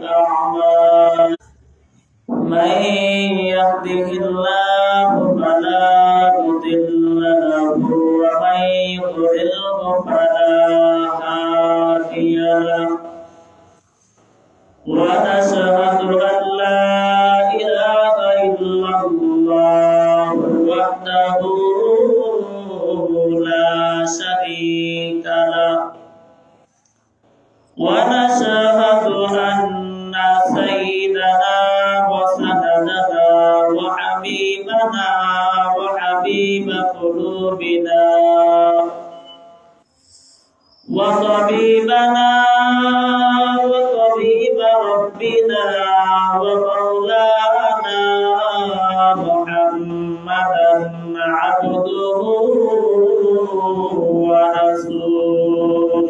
أعمال من يهده الله فلا مضل له ومن يضلله فلا هادي له ونشهد أن لا إله إلا الله وحده لا شريك له ونشهد أن سيدنا وسندنا وحبيبنا وحبيب قلوبنا وطبيبنا وطبيب ربنا ومولانا محمدا عبده ورسوله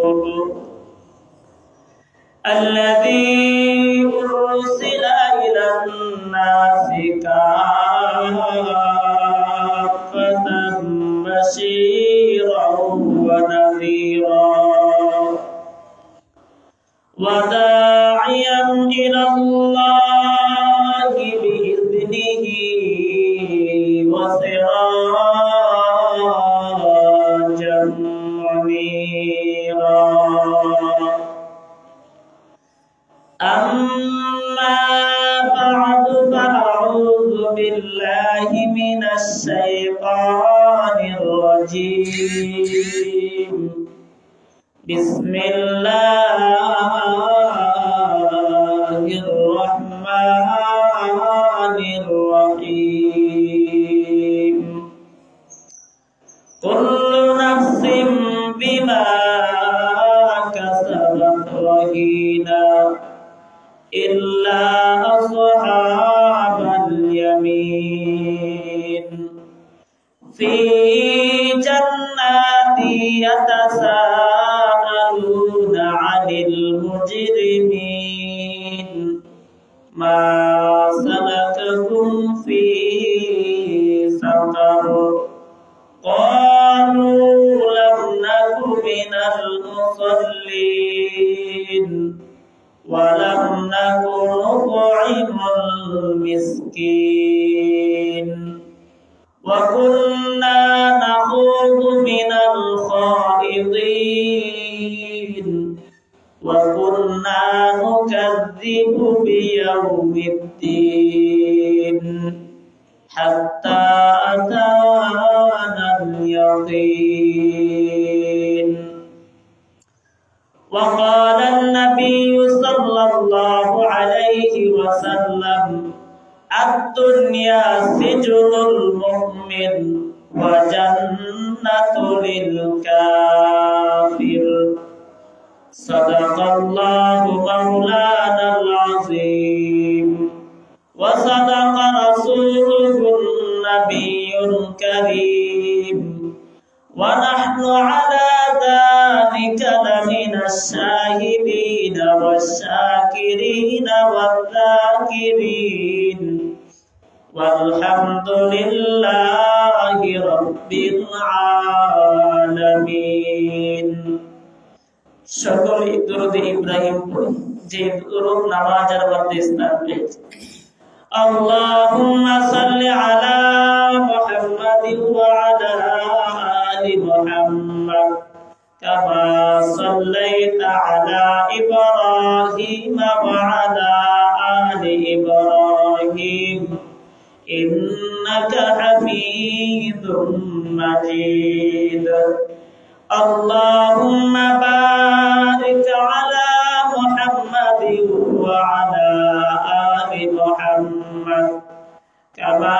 الذي أرسل إلى الناس كافة بشيرا ونذيرا وداعيا إلى الله بإذنه وسراجا منيرا أما بعد فأعوذ بالله من الشيطان الرجيم بسم الله الرحمن الرحيم كل نفس بما كسبت رهينة إلا أصحاب اليمين في جنات يتساءلون عن المجرمين ما سلككم في سقر قالوا لم نك من المصلين ولم نك نطعم المسكين وكنا نخوض من الخائضين وكنا نكذب بيوم الدين حتى أتانا اليقين وقال النبي صلى الله عليه وسلم الدنيا سجن المؤمن وجنة للكافر صدق الله مولانا العظيم وصدق رسوله النبي الكريم ونحن على ذلك لمن الشاهدين والشاكرين والذاكرين والحمد لله رب العالمين সকলে দুরূদ ইব্রাহিম পড়ি যে দুরূদ নামাজের মধ্যে স্থান পেয়েছে اللهم صل على محمد وعلى آل محمد كما صليت على إبراهيم وعلى آل إبراهيم إنك حميد مجيد اللهم بارك على محمد وعلى آل محمد كما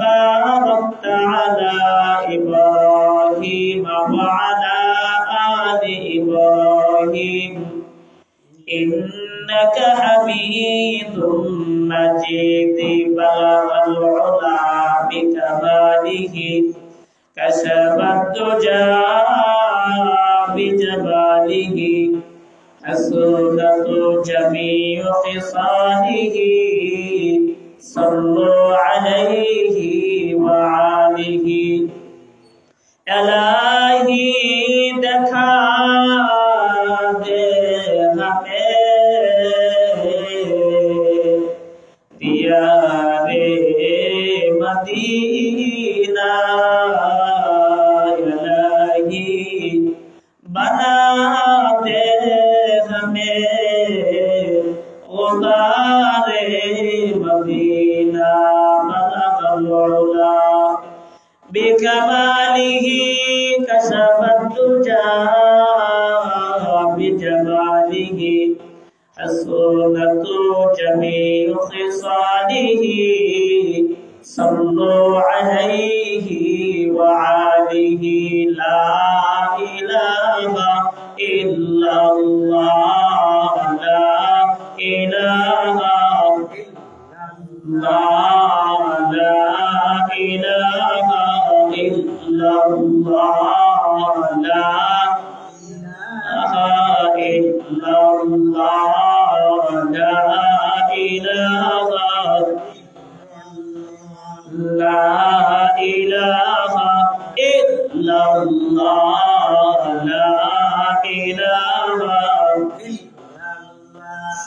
باركت على إبراهيم وعلى آل إبراهيم إنك حميد مجيد بلغ العلا بكماله كشف الدجى بجماله حسنة جميع خصاله صلوا عليه وآله إلهي دکھا دے ہمیں दियारे मदीना इलाही बना दे हमें गुलारे मदीना बलगल بكماله كشف الدجى بجماله حسنت جميع خصاله صلوا عليه وعليه لا إله إلا الله لا إله إلا الله لا إله إلا الله لا إله إلا الله لا إله لا إله إلا الله لا إله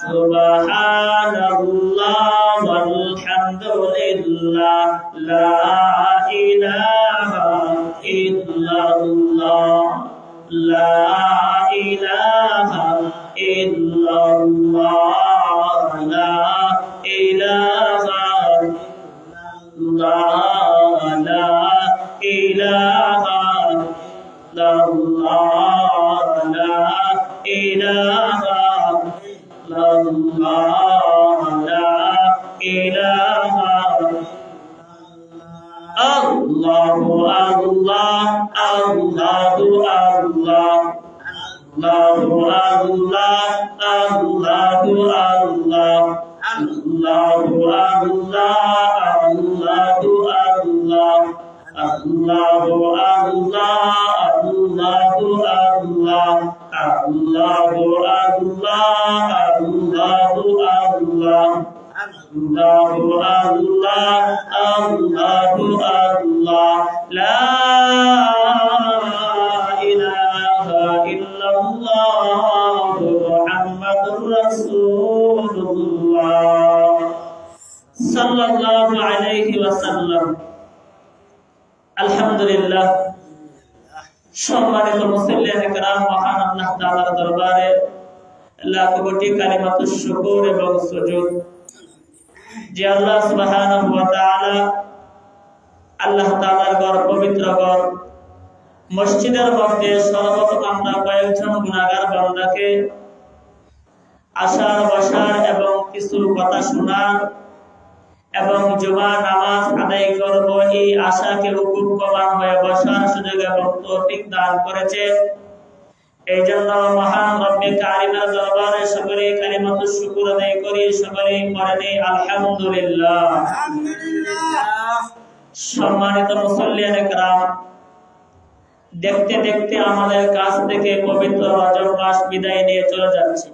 سبحان الله والحمد لله لا إله إلا الله لا إله إلا الله لا إله إلا الله لا إله إلا الله لا إله إلا الله لا إله الله الله الله الله الله الله الله الله الله لا إله إلا الله محمد رسول الله صلى الله عليه وسلم আলহামদুলিল্লাহ। সম্মানিত মুসল্লিয়ান কিরাম, মহান আল্লাহ তাআলার দরবারে লাখ কোটি কালিমাতুশ শুকর এবং সুজুদ যে আল্লাহ সুবহানাহু ওয়া তাআলা আল্লাহ তাআলার ঘর, পবিত্র ঘর মসজিদের মধ্যে সর্বপ্রথম আমরা কয়েকজন গুনাহগার বান্দাকে আসার বসার এবং কিছু কথা শোনার এবং জুমা নামাজ আদায় করব এই আশাকে উপভোগমান হয়ে বসার সুযোগ এবং তৌফিক দান করেছে। এই জন্য মহান রব্বে কারিমের দরবারে সকলে কালিমাতুশ শুকর আদায় করি, সকলে পড়ে আলহামদুলিল্লাহ। সম্মানিত মুসল্লিয়ানে কিরাম, দেখতে দেখতে আমাদের কাছ থেকে পবিত্র রজব মাস বিদায় নিয়ে চলে যাচ্ছে।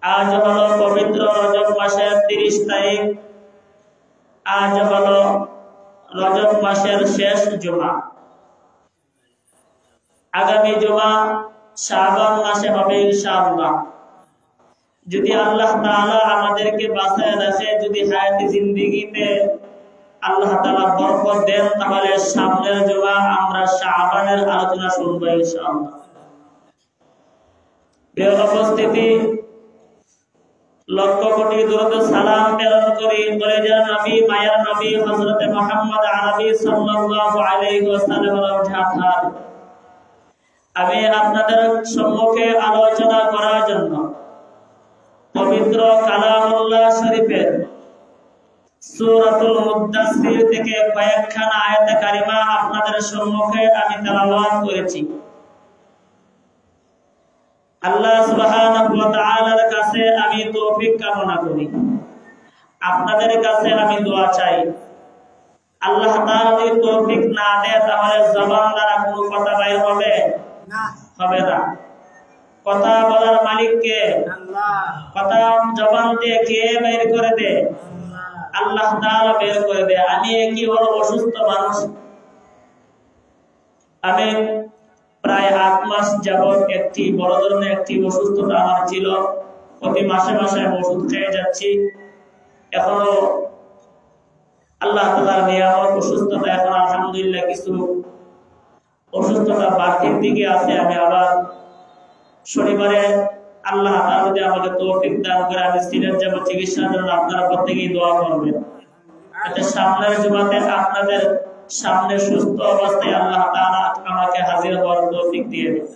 আজ হলো পবিত্র রজব মাসের 30 তারিখ। আজ হলো রজব মাসের শেষ জুমা। আগামী জুমা শাবান মাসে হবে ইনশাআল্লাহ। যদি আল্লাহ তাআলা আমাদেরকে বাঁচায় রাখে, যদি হায়াতে জিন্দেগিতে আল্লাহ তাআলা বরকত দেন, তাহলে সামনের জুমা আমরা শাবানের আলোচনা শুনবো ইনশাআল্লাহ। প্রিয় উপস্থিতি, লক্ষ কোটি দরুদ সালাম প্রেরণ করি কলেজার নবী, মায়ের নবী হযরত মুহাম্মদ আরবি সাল্লাল্লাহু আলাইহি ওয়াসাল্লামের ঝাঁথার আমি আপনাদের সম্মুখে আলোচনা করার জন্য পবিত্র কালামুল্লাহ শরীফের সূরাতুল মুদ্দাসসির থেকে কয়েকখানা আয়াত কারিমা আপনাদের সম্মুখে আমি তেলাওয়াত করেছি। আল্লাহ সুবহানাহু ওয়া তাআলার কাছে আমি তৌফিক কামনা করি, আপনাদের কাছে আমি দোয়া চাই। আল্লাহ তাআলা যদি তৌফিক না দেয়, তাহলে জবান দ্বারা কোনো কথা বাইর হবে না, হবে না। কথা বলার মালিক কে? আল্লাহ। কথা জবান দিয়ে কে বের করে দেয়? আল্লাহ তাআলা বের করে দেয়। আমি কি হলো অসুস্থ মানুষ, আমি প্রায় 8 মাস যাবত একটি বড় ধরনের একটি অসুস্থতা আমার ছিল। প্রতি মাসে মাসে আমি ওষুধ খেয়ে যাচ্ছি। এখনো আল্লাহ তাআলার নিয়ামত অসুস্থতা এখন আলহামদুলিল্লাহ কিছু অসুস্থতা বাড়তির দিকে আছে। আমি আবার শনিবারে আল্লাহ তাআলা যদি আমাকে তৌফিক দান করে আমি সিলেট যাব চিকিৎসার জন্য, আপনারা প্রত্যেকেই দোয়া করবেন। এটা সামনের জুমাতে আপনাদের সামনে সুস্থ অবস্থায় আল্লাহ তাআলা আমাকে হাজির হওয়ার তৌফিক দিয়ে দেন।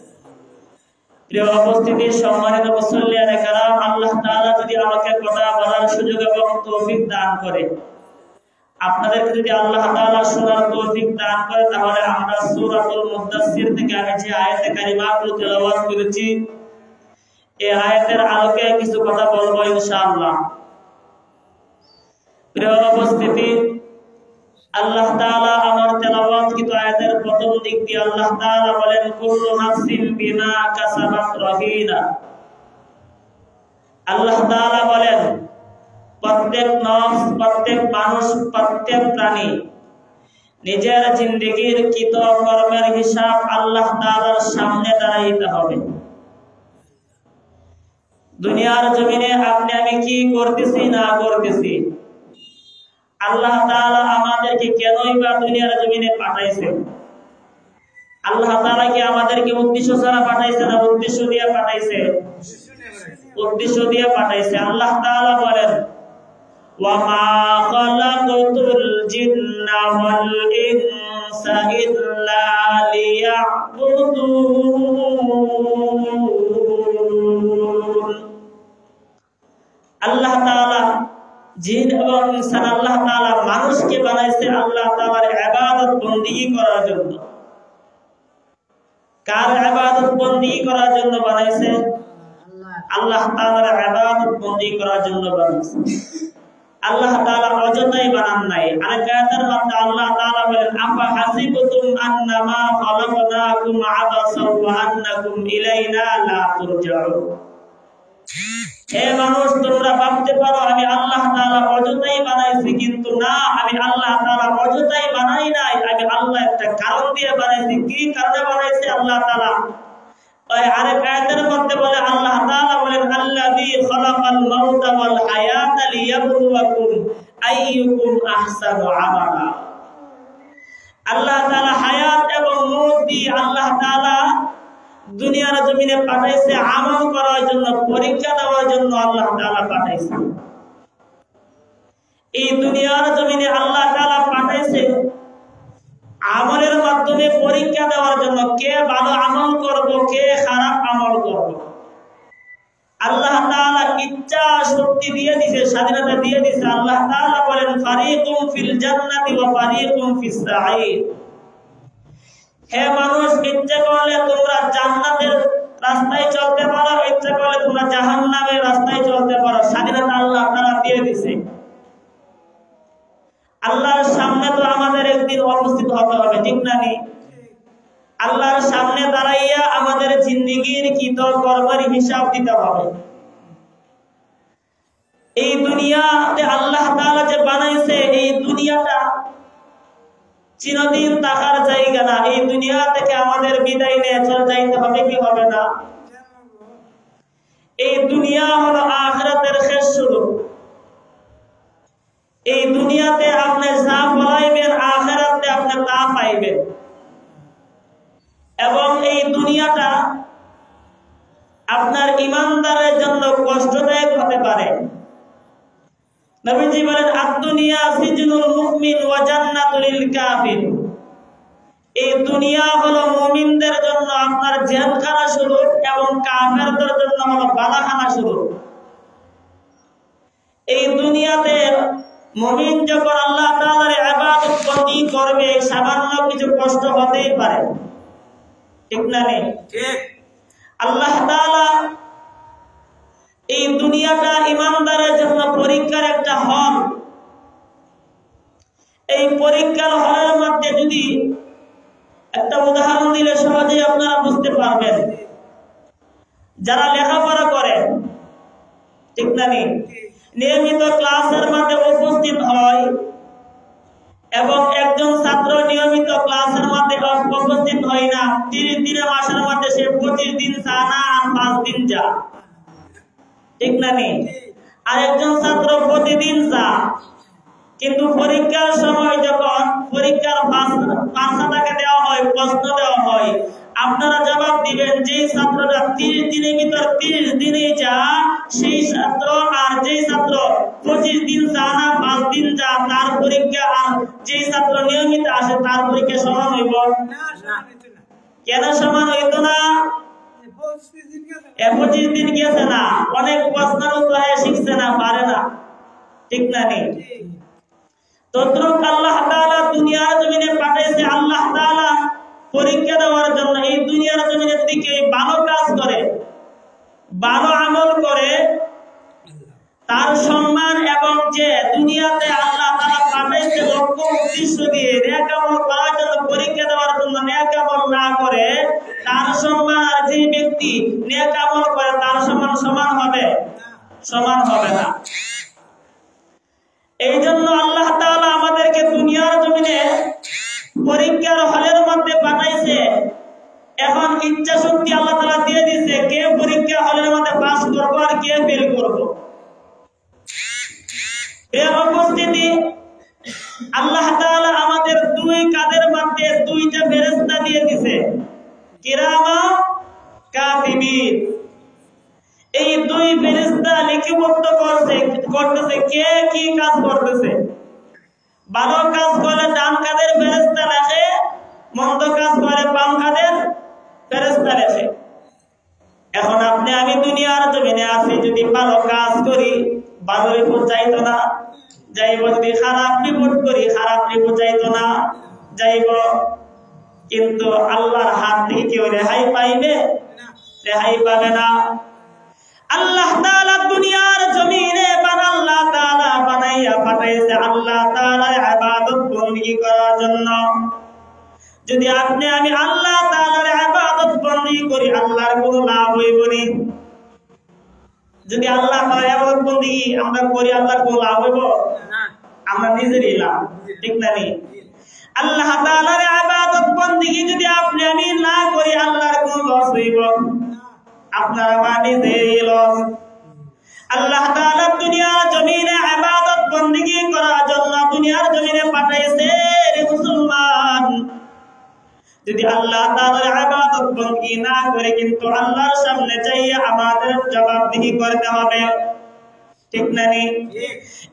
প্রিয় উপস্থিতি, সম্মানিত মুসল্লিয়ানে কেরাম, আল্লাহ তাআলা যদি আমাকে কথা বলার সুযোগ এবং তৌফিক দান করে, আপনাদেরকে যদি আল্লাহ তাআলা শোনার তৌফিক দান করে, তাহলে আমরা সূরাতুল মুদ্দাসসির থেকে আমি যে আয়াতে কারিমাগুলো তেলাওয়াত করেছি এই আয়াতের আলোকে কিছু কথা বলবো ইনশাআল্লাহ। প্রিয় উপস্থিতি, আল্লাহ তাআলা আমার তেলাওয়াতকৃত আয়াতের প্রথম দিক দিয়ে আল্লাহ তাআলা বলেন, কুল্লু নাফসিন বিমা কাসাবাত রহিনা। আল্লাহ তাআলা বলেন, প্রত্যেক নফস, প্রত্যেক মানুষ, প্রত্যেক প্রাণী নিজের জিন্দেগীর কৃত কর্মের হিসাব আল্লাহ তাআলার সামনে দাঁড়াইতে হবে। দুনিয়ার জমিনে আপনি আমি কি করতেছি না করতেছি, আল্লাহ তাআলা আমাদেরকে কেনই বা দুনিয়ার জমিনে পাঠাইছে? আল্লাহ তাআলা কি আমাদেরকে উদ্দেশ্য ছাড়া পাঠাইছে না উদ্দেশ্য দিয়ে পাঠাইছে? উদ্দেশ্য দিয়ে পাঠাইছে। আল্লাহ তাআলা বলেন, ওয়া মা খালাকাতুল জিন্না ওয়াল ইনসা ইল্লা লিয়াবুদুন। আল্লাহ তাআলা জিন এবং ইনসান, আল্লাহ তাআলা মানুষকে বানাইছে আল্লাহ তাআলার ইবাদত বندگی করার জন্য। কার ইবাদত বندگی করার জন্য বানাইছে? আল্লাহ তাআলার ইবাদত বندگی করার জন্য বানাইছে। আল্লাহ তাআলা অযথাই বানান নাই। আরেক আয়াতের মধ্যে আল্লাহ তাআলা বলেন, আফা হাসিবতুম আন্নামা খালাকনাকুম আবাসা ওয়া আন্নাকুম ইলাইনা লা তুরজাউন। হে মানুষ, তোমরা ভাবতে পারো আমি আল্লাহ তাআলা অযথাই বানাইছি, কিন্তু না, আমি আল্লাহ তাআলা অযথাই বানাই নাই। আমি আল্লাহ একটা কারণ দিয়ে বানাইছি। কি কারণে বানাইছি আল্লাহ তাআলা? ওই আরেক আয়াতের মধ্যে বলে আল্লাহ তাআলা বলেন, আল্লাযী খালাকাল মাউতা ওয়াল হায়াতা লিয়াবলুয়াকুম আইয়ুকুম আহসানু আমালা। আল্লাহ তাআলা হায়াত এবং মউত দিয়ে আল্লাহ তাআলা দুনিয়ার জমিনে পাঠাইছে আমল করার জন্য, পরীক্ষা দেওয়ার জন্য আল্লাহ তাআলা পাঠাইছে। এই দুনিয়ার জমিনে আল্লাহ তাআলা পাঠাইছে আমলের মাধ্যমে পরীক্ষা দেওয়ার জন্য, কে ভালো আমল করবে, কে খারাপ আমল করবে। আল্লাহ তাআলা ইচ্ছা শক্তি দিয়ে দিয়েছে, স্বাধীনতা দিয়ে দিয়েছে। আল্লাহ তাআলা বলেন, ফারিকুম ফিল জান্নাতি ওয়া ফারিকুম ফিস সাঈর। হে মানুষ, ইচ্ছা করলে তোমরা জান্নাতের রাস্তায় চলতে পারো, ইচ্ছা করলে তোমরা জাহান্নামের রাস্তায় চলতে পারো। স্বাধীনতা আল্লাহ তাআলা দিয়ে দিয়েছে। আল্লাহর সামনে তো আমাদের একদিন উপস্থিত হতে হবে, ঠিক না? আল্লাহর সামনে দাঁড়াইয়া আমাদের জিন্দেগীর কৃত কর্মের হিসাব দিতে হবে। এই দুনিয়াতে আল্লাহ তাআলা যে বানাইছে, এই দুনিয়াটা চিরদিন থাকার জায়গা না। এই দুনিয়া থেকে আমাদের বিদায় নিয়ে চলে যাইতে হবে, কি হবে না? এই দুনিয়া হলো আখিরাতের শেষ শুরু। এই দুনিয়াতে আপনি যা ফলাইবেন, আখিরাতে আপনি তা পাইবেন। এবং এই দুনিয়াটা আপনার ঈমানদারের জন্য কষ্টদায়ক হতে পারে। নবীজি বলেন, আদ-দুনিয়া সিজনুল মুমিন ওয়া জান্নাতুল লিল কাফির। এই দুনিয়া হলো মুমিনদের জন্য আপনার জেলখানা শুরু, এবং কাফেরদের জন্য হলো বালাখানা শুরু। এই দুনিয়াতে মুমিন যখন আল্লাহ তাআলার ইবাদত বندگی করবে, সামান্য কিছু কষ্ট হতেই পারে, ঠিক না? ঠিক। আল্লাহ তাআলা এই দুনিয়াটা ঈমানদারের জন্য পরীক্ষার একটা হল। এই পরীক্ষার হলের মধ্যে যদি একটা উদাহরণ দিলে সহজেই আপনারা বুঝতে পারবেন। যারা লেখাপড়া করে, ঠিক না, নিয়মিত ক্লাসের মধ্যে উপস্থিত হয়, এবং একজন ছাত্র নিয়মিত ক্লাসের মধ্যে উপস্থিত হয় না, 30 দিনের মাসের মধ্যে সে 25 দিন যা না আর 5 দিন যা, ঠিক না নেই? আর একজন ছাত্র প্রতিদিন যা, কিন্তু পরীক্ষার সময় যখন পরীক্ষার পাঁচটাকে দেওয়া হয়, প্রশ্ন দেওয়া হয়, আপনারা জবাব দিবেন যেই ছাত্রটা 30 দিনের ভিতর 30 দিনে যা সেই ছাত্র, আর যেই ছাত্র 25 দিন যা না 5 দিন যা, তার পরীক্ষা আর যেই ছাত্র নিয়মিত আসে তার পরীক্ষা সমান হইব? কেন সমান হইতো না? 25 দিন গেছে না, অনেক প্রশ্নের উত্তর শিখছে না, পারে না, ঠিক না নেই? তদ্রুপ আল্লাহ তাআলা দুনিয়ার জমিনে পাঠাইছে আল্লাহ তাআলা পরীক্ষা দেওয়ার জন্য। এই দুনিয়ার জমিনের দিকে ভালো কাজ করে, ভালো আমল করে, তার সম্মান এবং যে দুনিয়াতে আল্লাহ তাআলা পাঠাইছে লক্ষ্য উদ্দেশ্য দিয়ে নেক আমল করার জন্য, পরীক্ষা দেওয়ার জন্য, নেক আমল না করে তার সম্মান, আর যে ব্যক্তি নেক আমল করে তার সম্মান সমান হবে? সমান হবে না। এই জন্য আল্লাহ তাআলা আমাদেরকে দুনিয়ার জমিনে পরীক্ষার হলের মধ্যে পাঠাইছে। এখন ইচ্ছা শক্তি আল্লাহ তাআলা দিয়ে দিয়েছে কে পরীক্ষা হলের মধ্যে পাস করবো আর কে ফেল করবো। এর উপস্থিতি আল্লাহ তাআলা আমাদের দুই কাঁধের মধ্যে দুইটা ফেরেশতা দিয়ে দিয়েছে, কিরামা কাতিবিন। এই দুই ফেরেশতা লিপিবদ্ধ করতেছে কে কি কাজ করতেছে। ভালো কাজ করলে ডান কাঁধের ফেরেশতা লেখে, মন্দ কাজ করলে বাম কাঁধের ফেরেশতা লেখে। এখন আপনি আমি দুনিয়ার জমিনে আছি, যদি ভালো কাজ করি ভালো রিপোর্ট চাইতো না যাইব, যদি খারাপ রিপোর্ট করি খারাপ রিপোর্ট চাইতো না যাইব। কিন্তু আল্লাহর হাত থেকে কেউ রেহাই পাইবে? রেহাই পাবে না। আল্লাহ তাআলা দুনিয়ার জমিনে আল্লাহ তাআলা বানাইয়া পাঠাইছে আল্লাহ তাআলার ইবাদত বندگی করার জন্য। যদি আপনি আমি আল্লাহ তাআলার ইবাদত বندگی করি আল্লাহর কোনো লাভ হইব না। যদি আল্লাহ তাআলার ইবাদত বندگی আমরা করি আল্লাহর কোনো লাভ হইব না? আমরা নিজেরই লাভ, ঠিক না? আল্লাহ তাআলার ইবাদত বندگی যদি আপনি আমি না করি আল্লাহর কোনো লস হইব? আপনারা মানে লস। আল্লাহ তাআলা দুনিয়ার জমিনে ইবাদত বندگی করার জন্য দুনিয়ার জমিনে পাঠাইছে রে মুসলমান। যদি আল্লাহ তাআলার ইবাদত বندگی না করে কিন্তু আল্লাহর সামনে যাইয়া আমাদের জবাবদিহি করতে হবে, ঠিক না?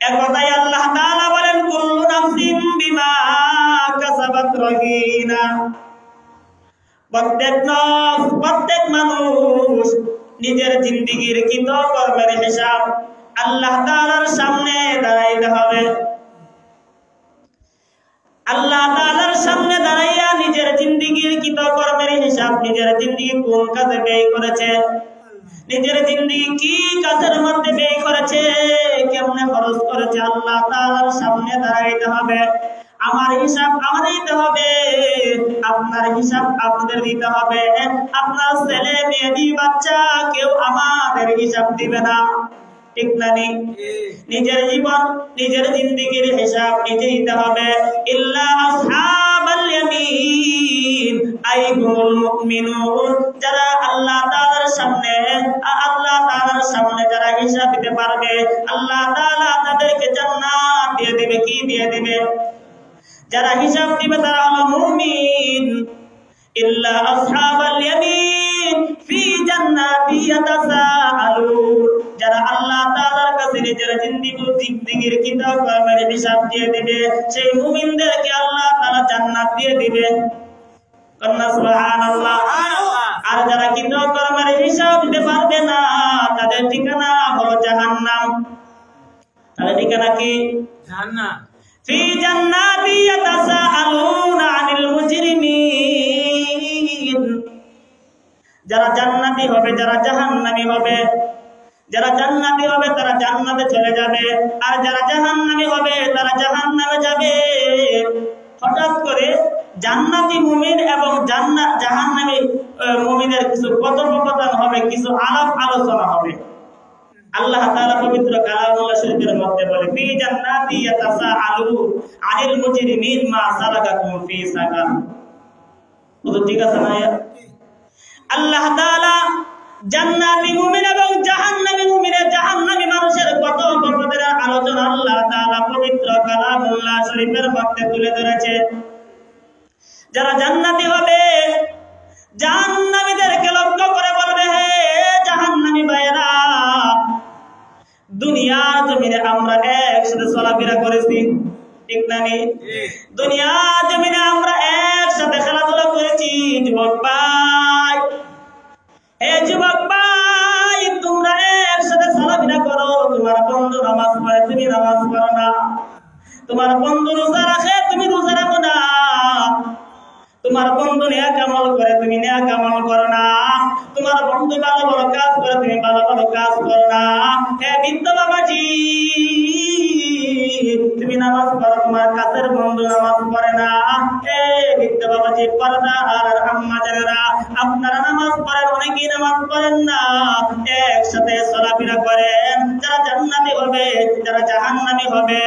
একটাই আল্লাহ তাআলা বলেন কুল্লু নাফসিন বিমা কাসাবাত রহিনা। প্রত্যেক মানুষ নিজের জিন্দেগির কৃত কর্মের হিসাব আল্লাহ তাআলার সামনে দাঁড়াইতে হবে। আল্লাহ তাআলার সামনে দাঁড়াইয়া নিজের জিন্দেগির কৃত কর্মের হিসাব, নিজের জিন্দেগি কোন কাজে ব্যয় করেছে, নিজের জিন্দেগি কি কাজের মধ্যে ব্যয় করেছে, কেমনে খরচ করেছে, আল্লাহ তাআলার সামনে দাঁড়াইতে হবে। আমার হিসাব আমার দিতে হবে, আপনার হিসাব আপনাদের দিতে হবে। আপনার ছেলে মেয়ে বাচ্চা কেউ আমাদের হিসাব দিবে না, ঠিক না? নিজের জীবন নিজের জিন্দেগির হিসাব নিজে দিতে হবে। ইল্লা আসহাবাল ইয়ামিন আইহুমুল মুমিনুন, যারা আল্লাহ তাআলার সামনে যারা হিসাব দিতে পারবে আল্লাহ তাআলা তাদেরকে জান্নাত দিয়ে দিবে। কি দিয়ে দিবে? যারা হিসাব দিবে তারা হলো মুমিন। ইল্লা আসহাবাল ইয়ামিন ফি জান্নাতি ইয়াতাসাআলুন, যারা আল্লাহ তাআলার কাছে নিজের জিন্দেগির কিতাব কর্মের হিসাব দিয়ে দিবে সেই মুমিনদেরকে আল্লাহ তাআলা জান্নাত দিয়ে দিবে। কন্না সুবহানাল্লাহ। আর যারা কিতাব কর্মের হিসাব দিতে পারবে না তাদের ঠিকানা হলো জাহান্নাম। তাদের ঠিকানা কি? জাহান্নাম। ফি জান্নাতি ইয়াতাসাআলুনা আনিল মুজরিমিন, যারা জান্নাতি হবে যারা জাহান্নামী হবে। যারা জান্নাতি হবে তারা জান্নাতে চলে যাবে, আর যারা জাহান্নামী হবে তারা জাহান্নামে যাবে। হঠাৎ করে জান্নাতি মুমিন এবং জাহান্নামী মুমিনের কিছু কথোপকথন হবে, কিছু আলাপ আলোচনা হবে। আল্লাহ তাআলা পবিত্র কালামুল্লাহ শরীফের মধ্যে বলে ফি জান্নাতি ইয়াতাসাআলুন আনিল মুজরিমিন মা সালাকাকুম ফি সাকার। তো ঠিক আছে না? আল্লাহ তাআলা জান্নাতি মুমিন এবং জাহান্নামী মুমিনের জাহান্নামী মানুষের কত বড়দের আলোচনা আল্লাহ তাআলা পবিত্র কালামুল্লাহ শরীফের মধ্যে তুলে ধরেছে। যারা জান্নাতি হবে জাহান্নামীদেরকে লক্ষ্য করে বলবে, হে জাহান্নামী ভাইরা, দুনিয়ার জমিনে আমরা একসাথে চলাফেরা করেছি, ঠিক না? দুনিয়ার জমিনে আমরা একসাথে খেলাধুলা করেছি। যুবক ভাই, হে যুবক ভাই, তোমরা একসাথে চলাফেরা করো। তোমার বন্ধু নামাজ পড়ে, তুমি নামাজ পড়ো না। তোমার বন্ধু রোজা রাখে, তুমি রোজা রাখো না। তোমার বন্ধু নেক আমল করে, তুমি নেক আমল করো না। তোমার বন্ধু ভালো ভালো কাজ করে, তুমি ভালো ভালো কাজ করো না। হে বৃদ্ধ বাবাজি, তুমি নামাজ পড়ো, তোমার কাছের বন্ধু নামাজ পড়ে না। হে বৃদ্ধ বাবাজি, পর্দা আর আম্মা জানেরা, আপনারা নামাজ পড়েন, অনেকেই নামাজ পড়েন না। একসাথে চলাফেরা করেন। যারা জান্নাতি হবে, যারা জাহান্নামী হবে,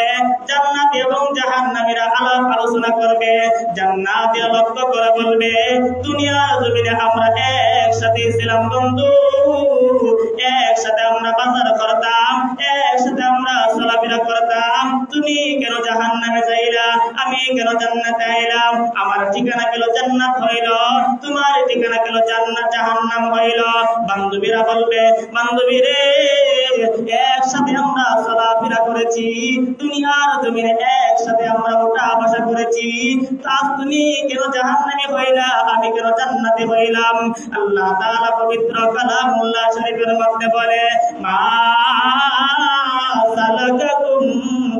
জান্নাতি এবং জাহান্নামীরা আলাপ আলোচনা করবে। জান্নাতীরা লক্ষ্য করে বলবে, দুনিয়ার জমিনে আমরা একসাথে ছিলাম বন্ধু, একসাথে আমরা বাজার করতাম, একসাথে আমরা চলাফেরা করতাম। তুমি কেন জাহান্নামে যাইলা, আমি কেন জান্নাতে আইলাম? আমার ঠিকানা কেন জান্নাত হইল, তোমার ঠিকানা কেন জান্নাত জাহান্নাম হইল? বান্ধবীরা বলবে, বান্ধবী রে, একসাথে আমরা চলাফেরা করেছি, দুনিয়ার জমিনে একসাথে আমরা ওঠা বসা করেছি, আজ তুমি কেন জাহান্নামী হইলা, আমি কেন জান্নাতে হইলাম? আল্লাহ তাআলা পবিত্র কালামুল্লাহ শরীফের মধ্যে বলে, মা সালাকাকুম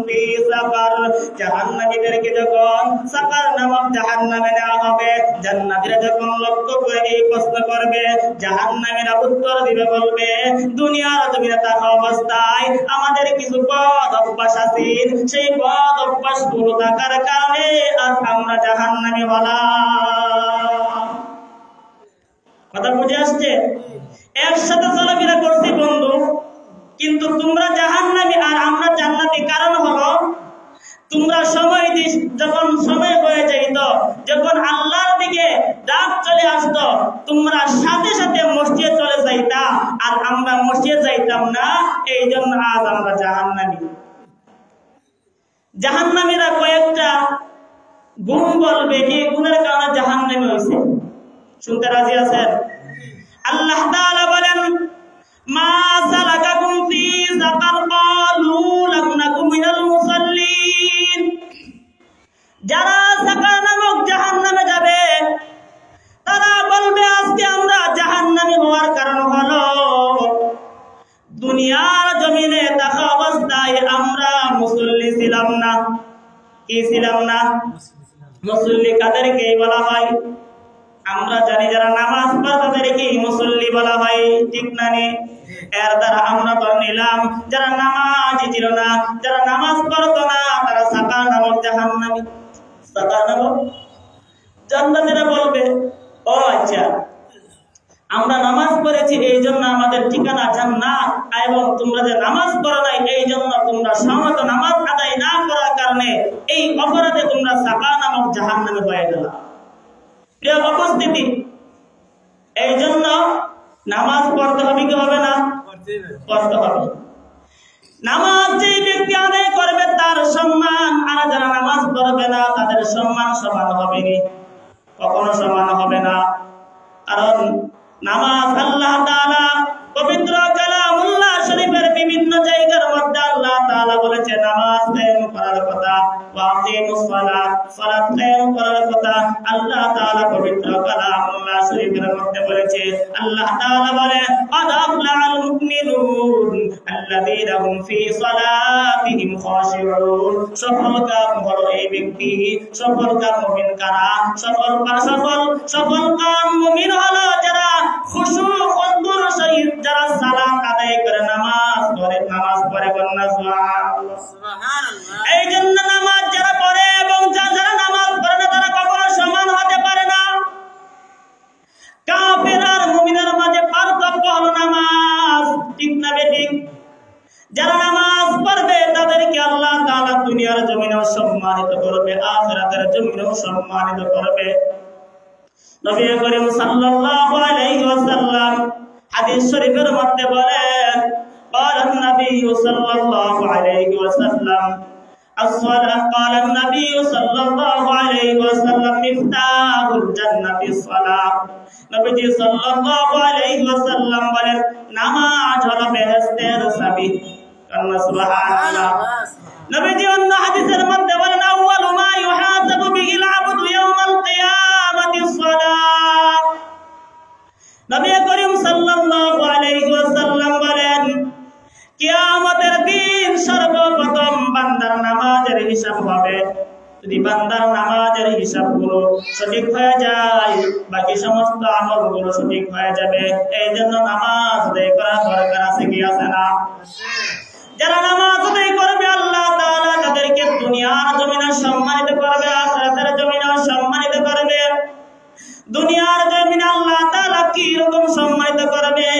ফি সাকার। জাহান্নামীদেরকে যখন সাকার নামক জাহান্নামে নেওয়া হবে, জান্নাতীরা যখন লক্ষ্য করে এই প্রশ্ন করবে, জাহান্নামীরা উত্তর দিবে, বলবে, দুনিয়ার জমিনে থাকা অবস্থায় আমাদের কিছু বদ অভ্যাস আছে, সেই বদ অভ্যাস গুলো থাকার কারণে আজ আমরা জাহান্নামী হলাম। কথা বুঝে আসছে? একসাথে চলাফেরা করছি বন্ধু, কিন্তু তোমরা জাহান্নামী আর আমরা জান্নাতি। কারণ হলো, তোমরা সময় দিস, যখন সময় হয়ে যাইত, যখন আল্লাহর দিকে ডাক চলে আসতো, তোমরা সাথে সাথে মসজিদে চলে যাইতা, আর আমরা মসজিদে যাইতাম না। এই জন্য আজ আমরা জাহান্নামী। জাহান্নামীরা কয়েকটা গুণ বলবে, এই গুণের কারণে জাহান্নামী হয়েছে। শুনতে রাজি আছেন? আল্লাহ তাআলা বলেন, মা সালাকাকুম ফি সাকার ক্বালু লাম নাকু মিনাল মুসাল্লিন। যারা সাকার নামক জাহান্নামে যাবে, তারা বলবে, আজকে আমরা জাহান্নামী হওয়ার কারণ হলো, দুনিয়ার জমিনে থাকা অবস্থায় আমরা মুসল্লি ছিলাম না। কি ছিলাম না? মুসল্লি কাদেরকে বলা হয়? আমরা জানি যারা নামাজ পড়ে তাদেরকে মুসল্লি বলা হয়, ঠিক না? এর দ্বারা আমরা ধরে নিলাম যারা নামাজি ছিল না, যারা নামাজ পড়তো না, তারা সাকার নামক জাহান্নামী। সাকার নামক জান্নাতীরা বলবে, ও আচ্ছা, আমরা নামাজ পড়েছি এই জন্য আমাদের ঠিকানা জান্নাত, এবং তোমরা যে নামাজ পড়ো নাই এই জন্য তোমরা সমত নামাজ আদায় না করার কারণে এই অপরাধে তোমরা সাকার নামক জাহান্নামে হয়ে গেল। প্রিয় উপস্থিতি, এই জন্য নামাজ পড়তে হবে কি হবে না? পড়তে হবে। নামাজ যে ব্যক্তি আদায় করবে তার সম্মান, আর যারা নামাজ পড়বে না তাদের সম্মান সমান হবে না, কখনো সমান হবে না। কারণ নামাজ আল্লাহ তাআলা পবিত্র কালামুল্লাহ শরীফের বিভিন্ন জায়গার মধ্যে আল্লাহ তাআলা বলেছে নামাজ কায়েম করার কথা, ওয়াকিমুস সালাত, সালাত কায়েম করার কথা আল্লাহ তাআলা পবিত্র কালামুল্লাহ শরীফের মধ্যে বলেছে। আল্লাহ তাআলা বলে, قد أفلح المؤمنون الذين هم في صلاتهم خاشعون। সফল কাম হলো এই ব্যক্তি, সফল কাম মুমিন কারা? সফল কাম মুমিন হলো যারা খুশু খুদুর সহিত যারা সালাত আদায় করে, নামাজ পড়ে সুবহানাল্লাহ। এই জন্য নামাজ যারা পড়ে এবং যারা নামাজ পড়ে না তারা কখনো সমান হতে পারে না। কাফের আর মুমিনের মাঝে পার্থক্য হলো নামাজ, ঠিক না বেঠিক? যারা নামাজ পড়বে তাদেরকে আল্লাহ তাআলা দুনিয়ার জমিনেও সম্মানিত করবে, আখিরাতের জমিনেও সম্মানিত করবে। নবী করিম সাল্লাল্লাহু আলাইহি ওয়াসাল্লাম হাদিস শরীফের মধ্যে বলেন, قال النبي صلى الله عليه وسلم الصلاة قال النبي صلى الله عليه وسلم مفتاح الجنة الصلاة নবীজি সাল্লাল্লাহু আলাইহি ওয়াসাল্লাম বলেন নামাজ হলো বেহেশতের চাবি। সুবহানাল্লাহ। নবীজি অন্য হাদিসের মধ্যে বলেন আউয়ালু মা ইউহাসাবু বিহিল আবদু ইয়াউমাল কিয়ামাতিস সালাত। নবী করিম সাল্লাল্লাহু আলাইহি ওয়াসাল্লাম বলেন কিয়ামতের দিন সর্বপ্রথম বান্দার নামাজের হিসাব হবে। যদি বান্দার নামাজের হিসাবগুলো সঠিক হয়ে যায় বাকি সমস্ত আমলগুলো সঠিক হয়ে যাবে। এই জন্য নামাজ আদায় করা দরকার আছে কি আছে না? যারা নামাজ আদায় করবে আল্লাহ তাআলা তাদেরকে দুনিয়ার জমিনে সম্মানিত করবে, আখিরাতের জমিনে সম্মানিত করবে। দুনিয়ার জমিনে আল্লাহ তাআলা কি রকম সম্মানিত করবে?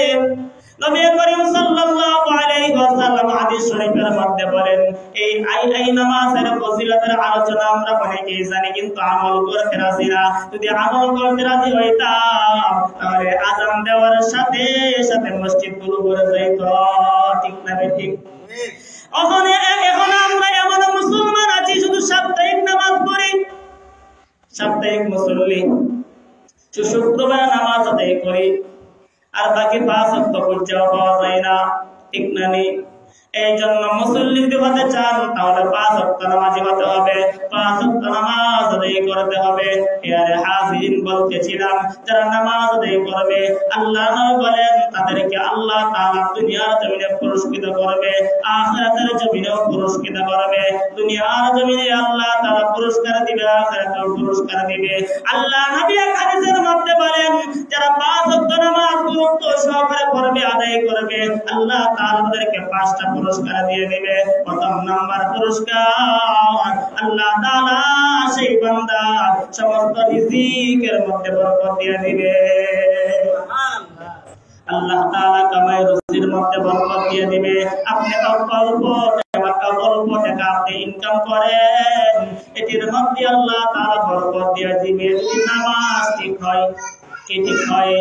নবী করিম সাল্লাল্লাহু আলাইহি ওয়াসাল্লাম হাদিস শরীফের মধ্যে বলেন এই নামাজের ফজিলতের আলোচনা আমরা অনেকেই জানি কিন্তু আমল করতে রাজি না। যদি আমল করতে রাজি হইতাম তাহলে আযান দেওয়ার সাথে সাথে মসজিদগুলো ভরে যেত, ঠিক না ঠিক? এখন আমরা এমন মুসলমান আছি শুধু সাপ্তাহিক নামাজ পড়ি, সাপ্তাহিক মুসল্লি, শুক্রবার নামাজ আদায় করি আর বাকি 5 ওয়াক্ত পূজাও পাওয়া যায় না, ঠিক না? এই জন্য মুসল্লি যদি হতে চান তাহলে 5 ওয়াক্ত নামাজি হতে হবে, 5 ওয়াক্ত নামাজ আদায় করতে হবে। এর হাজিরিন বলতেছিলাম যারা নামাজ আদায় করবে আল্লাহ নবী বলেন তাদেরকে আল্লাহ তাআলা দুনিয়ার জমিনে পুরস্কৃত করবে, আখিরাতের জমিনেও পুরস্কৃত করবে। দুনিয়ার জমিনে আল্লাহ তাআলা পুরস্কার দিবে, আখিরাতেও পুরস্কার দিবে। আল্লাহ নবী এক হাদিসের মধ্যে বলেন যারা 5 ওয়াক্ত নামাজ গুরুত্ব সহকারে পড়বে আদায় করবে আল্লাহ তাআলা তাদেরকে 5টা পুরস্কার দিয়ে দিবে। প্রথম নাম্বার পুরস্কার আল্লাহ তাআলা সেই বান্দার সমস্ত রিজিকের মধ্যে বরকত দিয়ে দিবে। আল্লাহ তাআলা কামাই রুজির মধ্যে বরকত দিয়ে দিবে। আপনি অল্প টাকা আপনি ইনকাম করেন এটির মধ্যে আল্লাহ তাআলা বরকত দিয়ে দিবে। যদি নামাজ ঠিক হয়, কি ঠিক হয়?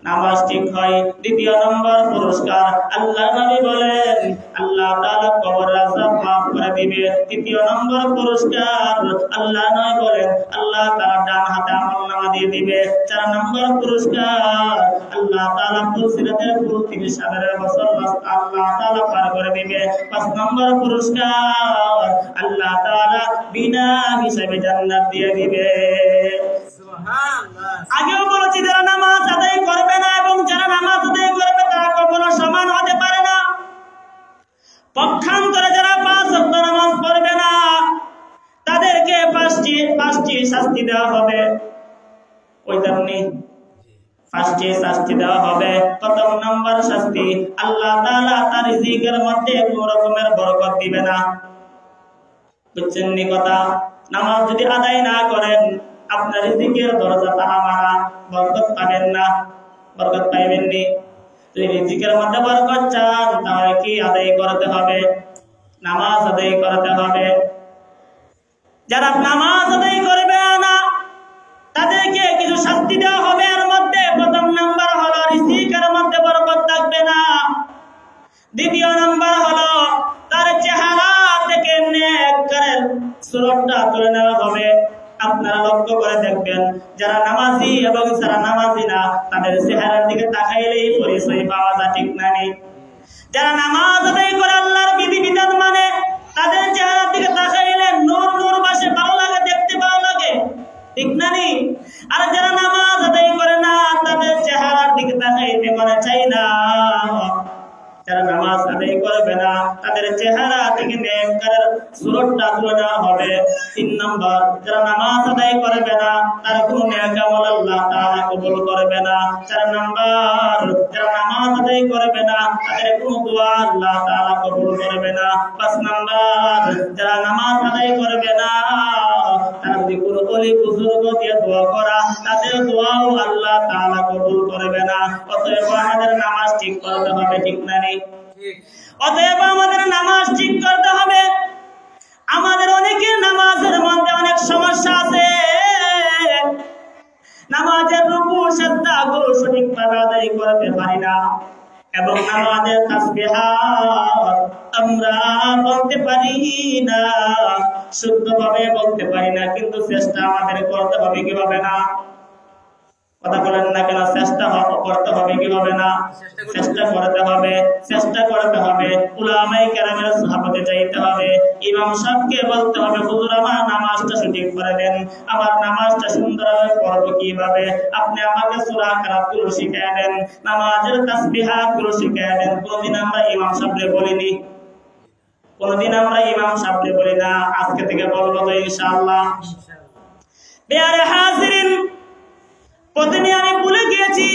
নামাজ ঠিক হয়। দ্বিতীয় নম্বর পুরস্কার আল্লাহ নবী বলেন আল্লাহ তাআলা কবর আযাব মাফ করে দিবে। তৃতীয় নম্বর পুরস্কার আল্লাহ নবী বলেন আল্লাহ তাআলা ডান হাতে আমলনামা দিয়ে দিবে। 4 নম্বর পুরস্কার আল্লাহ তাআলা ফুলসিরাতের পুল 30 হাজার বছর আল্লাহ তাআলা পার করে দিবে। 5 নম্বর পুরস্কার আল্লাহ তাআলা বিনা হিসাবে জান্নাত দিয়ে দিবে। আগেও বলেছি যারা নামাজ আদায় করবে না এবং যারা নামাজ আদায় করবে তারা কখনো সমান হতে পারে না। পক্ষান্তরে যারা 5 ওয়াক্ত নামাজ পড়বে না তাদেরকে 5টি শাস্তি দেওয়া হবে। ওই তেমনি 5টি শাস্তি দেওয়া হবে। প্রথম নাম্বার শাস্তি আল্লাহ তাআলা তার রিজিকের মধ্যে কোনো রকমের বরকত দিবে না। বুঝছেন নি কথা? নামাজ যদি আদায় না করেন আপনার রিজিকের দরজা তালা মারা, বরকত পাবেন না, বরকত পাইবেন নি। যদি রিজিকের মধ্যে বরকত চান তাহলে কি আদায় করতে হবে? নামাজ আদায় করতে হবে। যারা নামাজ আদায় করবে না তাদেরকে কিছু শাস্তি দেওয়া হবে। এর মধ্যে প্রথম নাম্বার হলো রিজিকের মধ্যে বরকত থাকবে না। দ্বিতীয় নাম্বার হলো তার চেহারা থেকে নেককারের সুরতটা তুলে নেওয়া হবে। আপনারা লক্ষ্য করে দেখবেন যারা নামাজি এবং যারা নামাজি না তাদের চেহারার দিকে তাকাইলেই পরিচয় পাওয়া যায়, ঠিক না? যারা নামাজ আদায় করে আল্লাহর বিধিবিধান মানে তাদের চেহারার দিকে তাকাইলে নূর নূর বাসে ভালো লাগে, দেখতে ভালো লাগে, ঠিক না? আর যারা নামাজ আদায় করে না তাদের চেহারার দিকে তাকাইতে মনে চাই না। যারা নামাজ আদায় করবে না তাদের চেহারা থেকে নেককারের সুরতটা তুলে নেওয়া হবে। 3 নম্বর যারা নামাজ আদায় করবে না তারা কোনো নেক আমল আল্লাহ তাআলা কবুল করবে না। 4 নম্বর যারা নামাজ আদায় করবে না তাদের কোনো দোয়া আল্লাহ তাআলা কবুল করবে না। 5 নম্বর যারা নামাজ আদায় করবে না তারা যদি কোনো ওলি বুজুর্গ দিয়ে দোয়া করা তাদের দোয়াও আল্লাহ তাআলা কবুল করবে না। অতএব আমাদের নামাজ ঠিক করতে হবে, ঠিক না? অতএব আমাদের নামাজ ঠিক করতে হবে। আমাদের অনেকের নামাজের মধ্যে অনেক সমস্যা আছে, নামাজের রুকু সিজদা গুলো সঠিকভাবে আদায় করতে পারি না, এবং নামাজের তাসবিহাত আমরা বলতে পারি না, শুদ্ধভাবে বলতে পারি না। কিন্তু চেষ্টা আমাদের করতে হবে, কি হবে না? কথা বলেন না কেন? চেষ্টা করতে হবে, কি হবে না? চেষ্টা করতে হবে, চেষ্টা করতে হবে। উলামায়ে কেরামের সাহাবতে যাইতে হবে, ইমাম সাহেবকে বলতে হবে, হুজুর আমার নামাজটা সঠিক করে দেন, আমার নামাজটা সুন্দরভাবে পড়ব কিভাবে? আপনি আমাকে সূরা কারাতগুলো শিখিয়ে দেন, নামাজের তাসবিহাতগুলো শিখিয়ে দেন। কোনদিন আমরা ইমাম সাহেবকে বলিনি, কোনদিন আমরা ইমাম সাহেবকে বলি না। আজকে থেকে বলবো তো ইনশাআল্লাহ। প্রিয় হাজিরিন, প্রথমে আমি ভুলে গিয়েছি,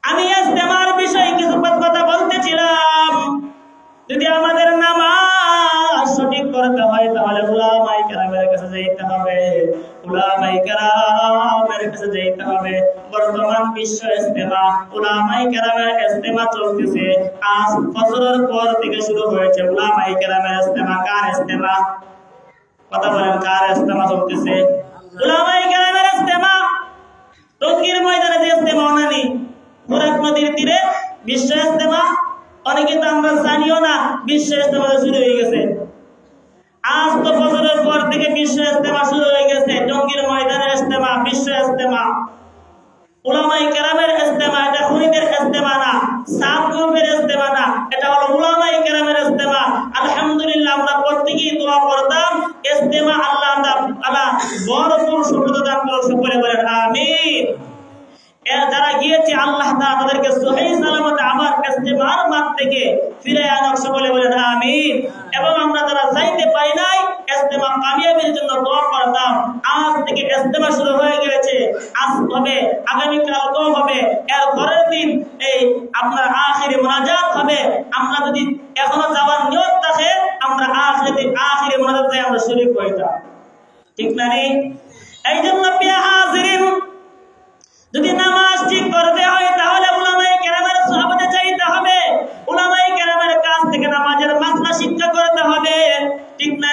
আমি ইস্তেমার বিষয়ে কিছু কথা বলতেছিলাম। যদি আমাদের নামাজ সঠিক করতে হয় তাহলে উলামায়ে কেরামের কাছে যেতে হবে, উলামায়ে কেরামের কাছে যেতে হবে। বর্তমান বিশ্ব ইস্তেমা, উলামায়ে কেরামের ইস্তেমা চলতেছে। আজ ফজরের পর থেকে শুরু হয়েছে উলামায়ে কেরামের ইস্তেমা। কার ইস্তেমা? কথা বলেন, কার ইস্তেমা চলতেছে? উলামায়ে কেরামের ইস্তেমা। টঙ্গীর ময়দানে যে ইস্তেমা অনানি, ফোরাত নদীর তীরে বিশ্ব ইস্তেমা, অনেকে তো আমরা জানিও না বিশ্ব ইস্তেমা শুরু হয়ে গেছে। আজ তো ফজরের পর থেকে বিশ্ব ইস্তেমা শুরু হয়ে গেছে। টঙ্গীর ময়দানের ইস্তেমা, বিশ্ব ইস্তেমা, উলামায়ে কেরামের ইস্তেমা। এটা খুনিদের ইস্তেমা না, সাত গ্রুপের ইস্তেমা না, এটা হলো উলামায়ে কেরামের ইস্তেমা। আলহামদুলিল্লাহ, আমরা প্রত্যেকেই দোয়া করতাম ইস্তেমা আল্লাহ তাআলা বড় সুবিধা দান করুন, সকলে বলেন আমিন। যারা গিয়েছে আল্লাহ তাআলা তাদেরকে সহিহ সালামতে আবার ইস্তেমার মাঠ থেকে ফিরে আনুক, সকলে বলেন আমিন। এবং আমরা যারা যাইতে পারি নাই, ইস্তেমা কামিয়াবির জন্য দোয়া করতাম। আজ থেকে ইস্তেমা শুরু হয়ে গেছে, আজ হবে, আগামী কালকেও হবে, এর পরের দিন এই আপনার আখিরি মুনাজাত হবে। আমরা যদি এখনো যাওয়ার নিয়ত থাকে, আমরা আখিরি মুনাজাতে আমরা শরীক হইতাম, ঠিক না? এই জন্য প্রিয় হাজিরিন, যদি নামাজ ঠিক করতে হয় তাহলে উলামায়ে কেরামের সাহাবতে চাইতে হবে, উলামায়ে কেরামের কাছ থেকে নামাজের মাসলা শিক্ষা করতে হবে, ঠিক না?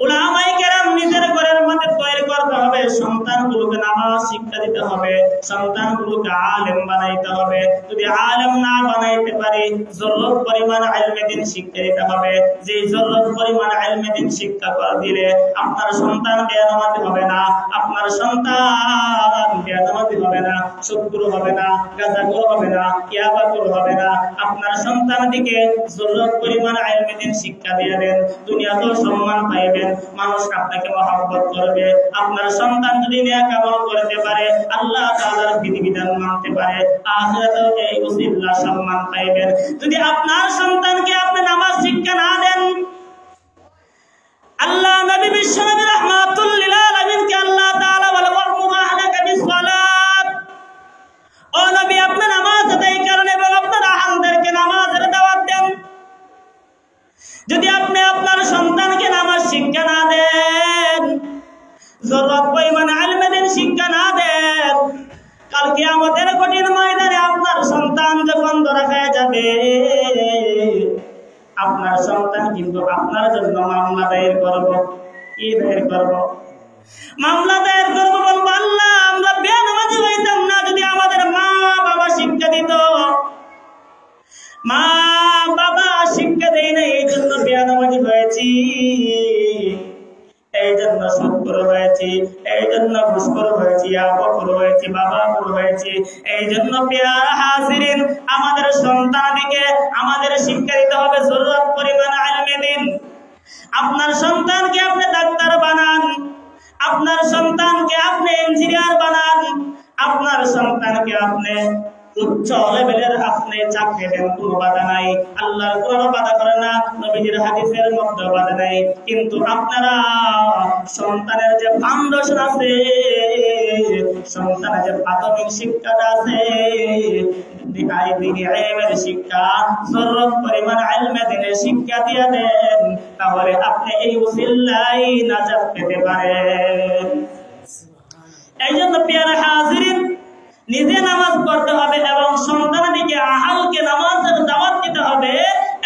উলামায়ে কেরাম নিজের ঘরের মধ্যে তৈরি করতে হবে, সন্তানগুলোকে নামাজ শিক্ষা দিতে হবে, সন্তানগুলোকে আলেম বানাইতে হবে। যদি আলেম না বানাইতে পারি, জরুরত পরিমাণ ইলমে দ্বীন শিক্ষা দিতে হবে। যে জরুরত পরিমাণ ইলমে দ্বীন শিক্ষা করে দিলে আপনার সন্তান বেনামাজি হবে না, আপনার সন্তান বেনামাজি হবে না, সুদখোর হবে না, গাঁজাখোর হবে না, ইয়াবাখোর হবে না। আপনার সন্তানটিকে জরুরত পরিমাণ ইলমে দ্বীন শিক্ষা দিয়ে দেন, দুনিয়াতেও সম্মান পাইবেন, মানুষ আপনাকে মহব্বত করবে। আপনার সন্তান যদি নেক আমল করতে পারে, আল্লাহ তাআলার বিধিবিধান মানতে পারে, আখিরাতেও এই উসিলা সম্মান পাইবেন। যদি আপনার সন্তানকে আপনি নামাজ শিক্ষা না দেন, আল্লাহ নবী বিশ্বনবী রাহমাতুল লিল আলামিনকে আল্লাহ তাআলা বলে ওয়া'মুর আহলাকা বিস-সালাত, ও নবী আপনি নামাজ আদায় করেন এবং আপনার আহলদেরকে নামাজের দাওয়াত দেন। যদি আপনি আপনার সন্তানকে নামাজ শিক্ষা না দেন, জরুরত পরিমাণ ইলমে দ্বীন শিক্ষা না দেন, কাল কিয়ামতের কঠিন ময়দানে আপনার সন্তান যখন ধরা খেয়ে যাবে, আপনার সন্তান কিন্তু আপনার জন্য মামলা দায়ের করব। কি দায়ের করব? মামলা দায়ের করব, বলবো আল্লাহ আমরা বেনামাজি হইতাম না যদি আমাদের মা বাবা শিক্ষা দিত, মা বাবা শিক্ষা দেয় না, এই জন্য বেনামাজি হয়েছি, এই জন্য সুদখোর হয়েছি, এই জন্য ঘুষখোর হয়েছি, ইয়াবাখোর হয়েছি, বাবাখোর হয়েছি। এই জন্য প্রিয় হাজিরিন, আমাদের সন্তানকে আমাদের শিক্ষা দিতে হবে জরুরত পরিমাণ ইলমে দ্বীন। আপনার সন্তানকে আপনি ডাক্তার বানান, আপনার সন্তানকে আপনি ইঞ্জিনিয়ার বানান, আপনার সন্তানকে আপনি উচ্চ লেভেলের আপনি চাকরি দেন, কোনো বাধা নাই, আল্লাহর কোনো বাধা করে না, নবীজির হাদিসের মধ্যে বাধা নাই। কিন্তু আপনারা সন্তানের যে ফাউন্ডেশন আছে, সন্তানের যে প্রাথমিক শিক্ষাটা আছে, শিক্ষা, জরুরত পরিমাণ ইলমে দ্বীনের শিক্ষা দিয়ে দেন, তাহলে আপনি এই উসিলায় নাজাত পেতে পারেন। এই জন্য প্রিয় হাজিরিন, নিজে নামাজ পড়তে হবে এবং সন্তানাদিকে আহালকে নামাজের দাওয়াত দিতে হবে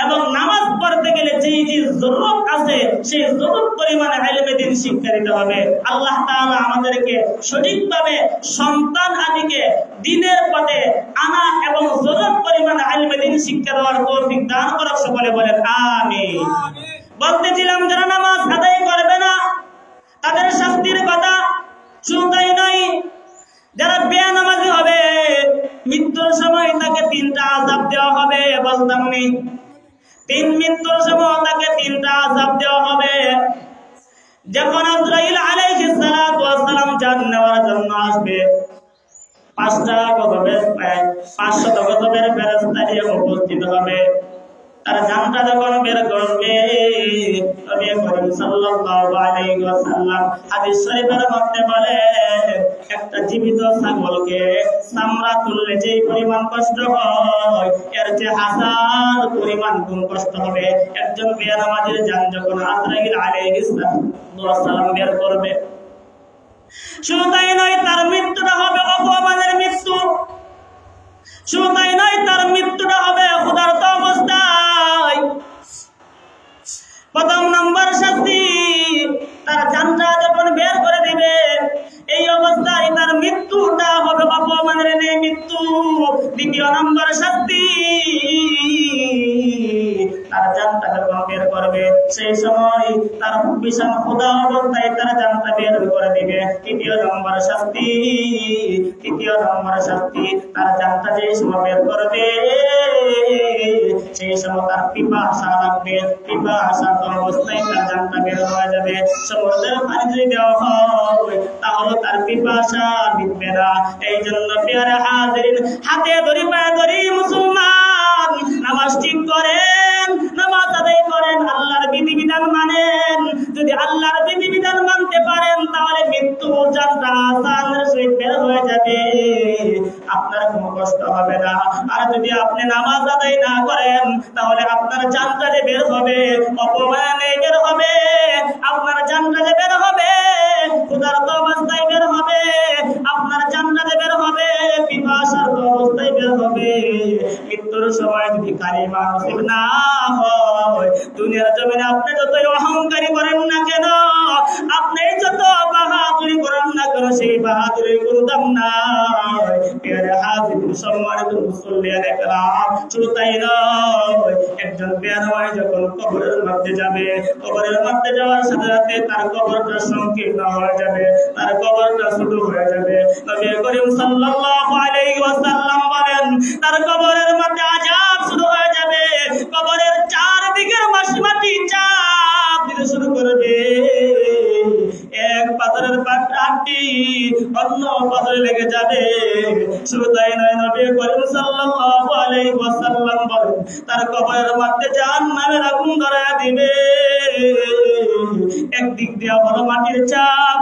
এবং নামাজ পড়তে গেলে যেই যে জরুরত আছে সেই জরুরত পরিমাণে ইলমে দ্বীন শিক্ষা দিতে হবে। আল্লাহ তাআলা আমাদেরকে সঠিকভাবে সন্তান আদিকে দ্বীনের পথে আনা এবং জরুরত পরিমাণে ইলমে দ্বীন শিক্ষা দেওয়ার তৌফিক দান করুক। সকলে বলেন আমিন। বলতেছিলাম যারা নামাজ আদায় করবে না তাদের শাস্তির কথা, শুধু তাই নয়, যারা বেনামাজি হবে মৃত্যুর সময় তাকে 3টা আযাব দেওয়া হবে। বলতাম নি মৃত্যুর সময় তাকে 3টা আযাব দেওয়া হবে। যখন আজরাইল আলাইহিস সালাতু ওয়াস সালাম জান নেওয়ার জন্য আসবে 5টা গজবের 500 গজবের ফেরেশতা দিয়ে উপস্থিত হবে। তার জানটা যখন বের করবে নবী করিম সাল্লাল্লাহু আলাইহি ওয়াসাল্লাম হাদিস শরীফের মধ্যে বলে একটা জীবিত ছাগলকে চামড়া তুললে যে পরিমাণ কষ্ট হয় এর চেয়ে 1000 পরিমাণ গুণ কষ্ট হবে একজন বেনামাজির জান যখন আজরাইল আলাইহিস সালাম বের করবে। শুধু তাই নয়, তার মৃত্যুটা হবে অপমানের মৃত্যু। শুধু তাই নয়, তার মৃত্যুটা হবে ক্ষুধার্ত অবস্থায়। প্রথম নম্বর শাস্তি, তার জানটা যখন বের করে দিবে এই অবস্থায় তার মৃত্যুটা হবে অপমানের মৃত্যু। দ্বিতীয় নম্বর শাস্তি, তার জানটা যখন বের করবে সেই সময় তার ভীষণ ক্ষুধা অবস্থায় তার জানটা বের করে দিবে। তৃতীয় নম্বর শাস্তি, তার জানটা যে সময় বের করবে সেই সময় তার পিপাসা লাগবে, পিপাসা অবস্থায় তার জানটা বের হয়ে যাবে। সমুদ্রের পানি যদি দেওয়া হয় তাহলে তার পিপাসা মিটবে না। এই জন্য প্রিয় হাজিরিন, হাতে ধরি পায়ে ধরি মুসলমান নামাজ ঠিক করেন, নামাজ আদায় করেন, আল্লাহর বিধিবিধান মানেন। যদি আল্লাহর বিধিবিধান মানতে পারেন তাহলে মৃত্যু জানটা আসানের সহিত বের হয়ে যাবে, আপনার কোনো কষ্ট হবে না। আর যদি আপনি নামাজ আদায় না করেন তাহলে আপনার জানটা যে বের হবে অপমানে বের হবে, আপনার জানটা যে বের হবে ক্ষুধার্ত অবস্থায় বের হবে, আপনার জানটা যে বের হবে পিপাসার অবস্থায় বের হবে। মৃত্যুর সময় যদি কালিমা নসিব না হয়, দুনিয়ার জমিনে আপনি যতই অহংকারী করেন না কেন, আপনি যত বাহাদুরি করেন না কেন, সেই বাহাদুরির কোনো দাম নাই। প্রিয় হাজিরিন, সম্মানিত মুসল্লিয়ান একরাম, শুধু তাই নয়, একজন বেনামাজি যখন কবরের মধ্যে যাবে, কবরের মধ্যে যাওয়ার সাথে সাথে তার কবরটা সংকীর্ণ হয়ে যাবে, তার কবরটা ছোট হয়ে যাবে। নবী করিম সাল্লাল্লাহু আলাইহি ওয়াসাল্লাম বলেন তার কবরের মধ্যে আযাব শুরু হয়ে যাবে। কবরের চারদিকের মাটি চাপ দিতে শুরু করবে। এক পাথরের আটটি অন্য পাথরে লেগে যাবে। শুধু তাই নয়, নবী করিম সাল্লাল্লাহু আলাইহি ওয়াসাল্লাম বলেন তার কবরের মধ্যে জাহান্নামের আগুন ধরায় দিবে। একদিক দিয়ে হলো মাটির চাপ,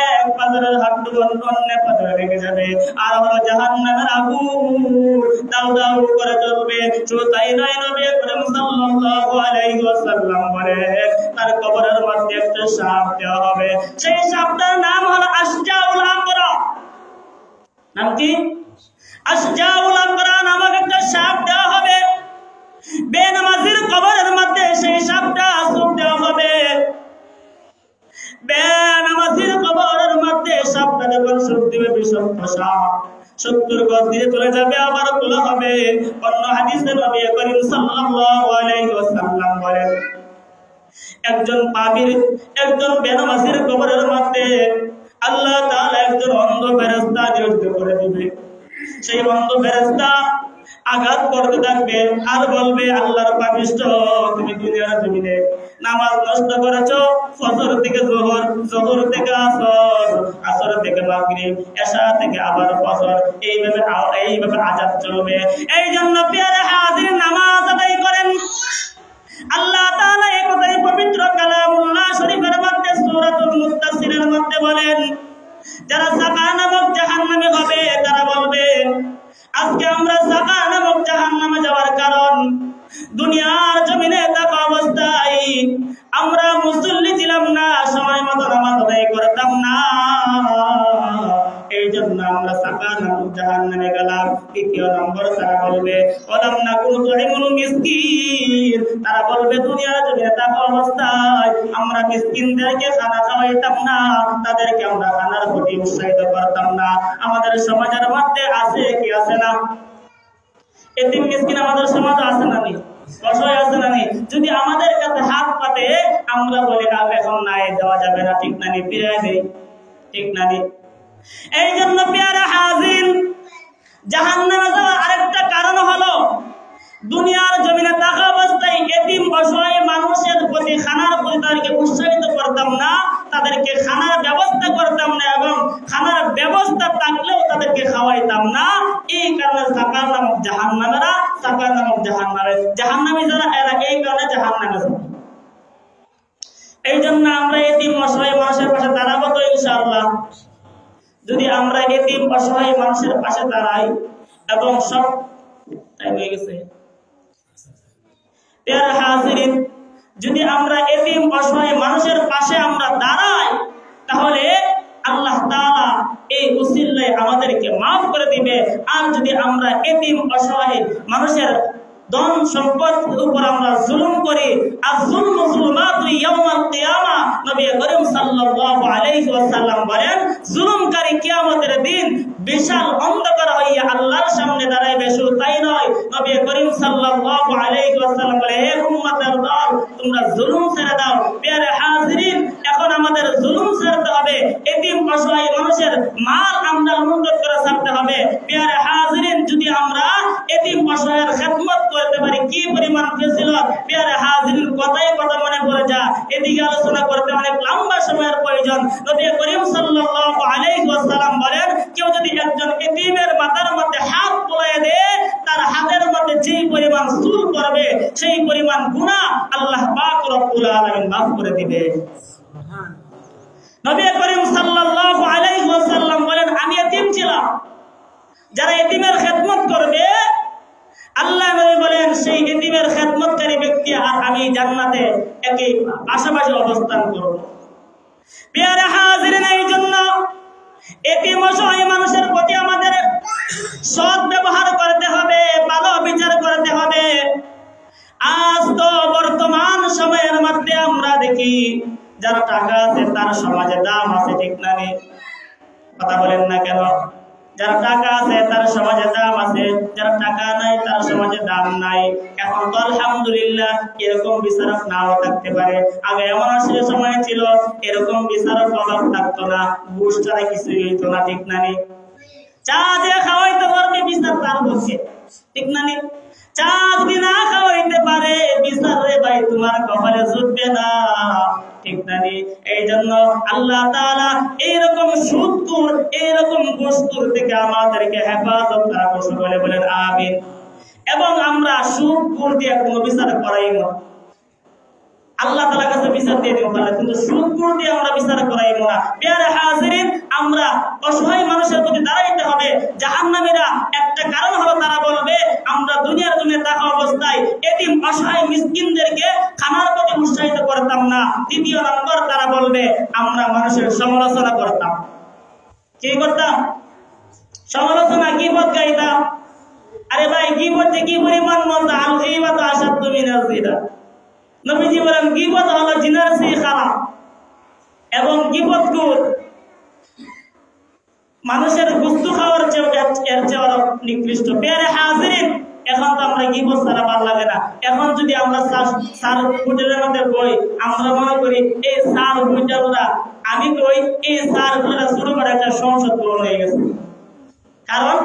এক পাথরের হাড্ডি অন্য পাথরে লেগে যাবে, আর হলো জাহান্নামের আগুন দাউ দাউ করে জ্বলবে। শুধু তাই নয়, নবী করিম সাল্লাল্লাহু আলাইহি ওয়াসাল্লাম বলেন তার কবরের মধ্যে একটা সাপ দেওয়া হবে। সেই সাপটার নাম হলো আশজাউল আকরা। নাম কি? আশজাউল আকরা নামক একটা সাপ দেওয়া হবে। বেনামাজির কবরের মধ্যে সেই সাপটা সুপ দেওয়া হবে। বেনামাজির কবরের মধ্যে সাপটা যখন সুপ দিবে, বিষাক্ত সাপ 70 গজ দিয়ে চলে যাবে, আবার তোলা হবে। অন্য হাদিসে নবী করিম সাল্লাল্লাহু আলাইহি ওয়াসাল্লাম বলেন একজন পাপীর, একজন বেনামাজির কবরের মধ্যে আল্লাহ তাআলা একজন অন্ধ ফেরেশতা নিযুক্ত করে দিবে। সেই অন্ধ ফেরেশতা আঘাত করতে থাকবে আর বলবে আল্লাহর পাপিষ্ঠ, তুমি দুনিয়ার জমিনে নামাজ নষ্ট করেছো, ফজর থেকে যোহর, যোহর থেকে আসর, আসর থেকে মাগরিব, এশা থেকে আবার ফজর, এইভাবে আযাব চলবে। এই জন্য প্রিয় হাজিরিন, নামাজ আদায় করেন। আল্লাহ তাআলা এই কথাই পবিত্র কালামুল্লাহ শরীফের মধ্যে সূরাতুল মুত্তাসিরের মধ্যে বলেন যারা সাকা নামক জাহান্নামে হবে তারা বলবে আজকে আমরা সাকা নামক জাহান্নামে যাওয়ার কারণ দুনিয়ার জমিনে থাকা অবস্থায় আমরা মুসল্লি ছিলাম না, সময় মতো নামাজ আদায় করতাম না, এই জন্য আমরা সাকা নামক জাহান্নামে দ্বিতীয় নম্বর তারা বলবে ওয়ালাম নাকুন তুইমুল মিসকিন, তারা বলবে দুনিয়ার জমিনে থাকা অবস্থায় আমরা মিসকিনদেরকে খানা খাওয়াইতাম না, তাদেরকে আমরা খানার প্রতি উৎসাহিত করতাম না। আমাদের সমাজের মধ্যে আছে কি আছে না এতিম মিসকিন? আমাদের সমাজে আছে না নেই? অসহায় আছে না নেই? যদি আমাদের কাছে হাত পাতে আমরা বলি না এখন নাই, দেওয়া যাবে না, ঠিক না নি? ফিরিয়ে দেই, ঠিক না নি? এই জন্য প্রিয় হাজির, জাহান্নামে যাওয়ার আরেকটা কারণ হলো দুনিয়ার জমিনে থাকা অবস্থায় এতিম অসহায় মানুষের প্রতি খানার প্রতি তাদেরকে উৎসাহিত করতাম না, তাদেরকে খানার ব্যবস্থা করতাম না, এবং খানার ব্যবস্থা থাকলেও তাদেরকে খাওয়াইতাম না। এই কারণে সাকার নামক জাহান্নামীরা, সাকার নামক জাহান্নামী যারা এরা এই কারণে জাহান্নামে যাবে। এই জন্য আমরা এতিম অসহায় মানুষের পাশে দাঁড়াবো তো ইনশাআল্লাহ। যদি আমরা এতিম অসহায় মানুষের পাশে দাঁড়াই এবং সব টাইম হয়ে গেছে, যদি আমরা এতিম অসহায় মানুষের পাশে আমরা দাঁড়াই তাহলে আল্লাহ তাআলা এই উসিলায় আমাদেরকে মাফ করে দিবে। আর যদি আমরা এতিম অসহায় মানুষের ধন সম্পদের উপর আমরা জুলুম করি, আয-যুলমু যুলমাতু ইয়াউমাল কিয়ামা, নবী করিম সাল্লাল্লাহু আলাইহি ওয়াসাল্লাম বলেন জুলুমকারী কিয়ামতের দিন বিশাল অন্ধকার হইয়া আল্লাহর সামনে দাঁড়াইবে। শুধু তাই নয়, নবী করিম সাল্লাল্লাহু আলাইহি ওয়াসাল্লাম বলে হে উম্মতের দল, তোমরা জুলুম ছেড়ে দাও। প্রিয় হাজিরিন, এখন আমাদের জুলুম ছাড়তে হবে, এতিম অসহায় মানুষের মাল আমরা উন্নত করে ছাড়তে হবে। প্রিয় হাজিরিন, যদি আমরা এতিম অসহায়ের খেদমত করতে পারি কি পরিমাণ ফজিলত। প্রিয় হাজিরিন, কথাই কথা মনে পড়ে যা, এদিকে আলোচনা করতে অনেক লম্বা সময়ের প্রয়োজন। নবী করিম সাল্লাল্লাহু আলাইহি ওয়াসাল্লাম বলেন কেউ যদি একজন এতিমের মাথার মধ্যে হাত বুলিয়ে দেয়, তার হাতের মধ্যে যেই পরিমাণ চুল পড়বে সেই পরিমাণ গুনাহ আল্লাহ পাক রব্বুল আলামিন মাফ করে দিবে। নবী করিম সাল্লাল্লাহু আলাইহি ওয়াসাল্লাম বলেন আমি এতিম ছিলাম, যারা এতিমের খেদমত করবে আল্লাহ নবী বলেন সেই এতিমের খেদমতকারী ব্যক্তি আর আমি জান্নাতে একই পাশাপাশি অবস্থান করব। প্রিয় হাজিরিন, এই জন্য এতিম অসহায় মানুষের প্রতি আমাদের সৎ ব্যবহার করতে হবে, ভালো বিচার করতে হবে। আজ তো বর্তমান সময়ের মধ্যে আমরা দেখি যার টাকা আছে তার সমাজে দাম আছে, ঠিক না? কথা বলেন না কেন? যার টাকা আছে তার সমাজে দাম আছে, যার টাকা নাই তার সমাজে দাম নাই। এখন তো আলহামদুলিল্লাহ এরকম বিচারক নাও থাকতে পারে। আগে এমন আসলে সময় ছিল এরকম বিচারক অভাব থাকতো না, ঘুষ ছাড়া কিছুই হইতো না, ঠিক না? চা দিয়ে খাওয়াইতে পারবে বিচার তার বসে, ঠিক না? চা যদি না খাওয়াইতে পারে বিচার রে ভাই তোমার কপালে জুটবে না, ঠিক না? এই জন্য আল্লাহ তাআলা এইরকম সুদখোর, এইরকম ঘুষখোর থেকে আমাদেরকে হেফাজত রাখো, সকলে বলেন আমিন। এবং আমরা সুদখোর দিয়ে কোনো বিচার করাই না, আল্লাহ তাআলার কাছে বিচার দিয়ে দিব পারে, কিন্তু সুদখোর দিয়ে আমরা বিচার করাইব না। প্রিয় হাজিরিন, আমরা অসহায় মানুষের প্রতি দাঁড়াইতে হবে। জাহান্নামীরা একটা কারণ হলো তারা বলবে আমরা দুনিয়ার জমিনে থাকা অবস্থায় এতিম অসহায় মিসকিনদেরকে খানার প্রতি উৎসাহিত করতাম না। দ্বিতীয় নম্বর তারা বলবে আমরা মানুষের সমালোচনা করতাম। কি করতাম? সমালোচনা, গীবত গাইতাম। আরে ভাই গীবতে কি পরিমাণ মজা, আল গীবাতু আশাদ্দু মিনাল জিনা। নবীজি বলেন গীবত হলো জিনার চেয়ে খারাপ, এবং গীবতখোর মানুষের গুস্তু খাওয়ার চেয়ে এর চেয়ে আরো নিকৃষ্ট। প্রিয় হাজিরিন, এখন তো আমরা গীবত ছাড়া ভালো লাগে না। এখন যদি আমরা সার হোটেলের মধ্যে বই, আমরা মনে করি এই সার হোটেলরা, আমি কই এই সার হোটেলরা শুরু করে একটা সংসদ পূরণ হয়ে গেছে। কারণ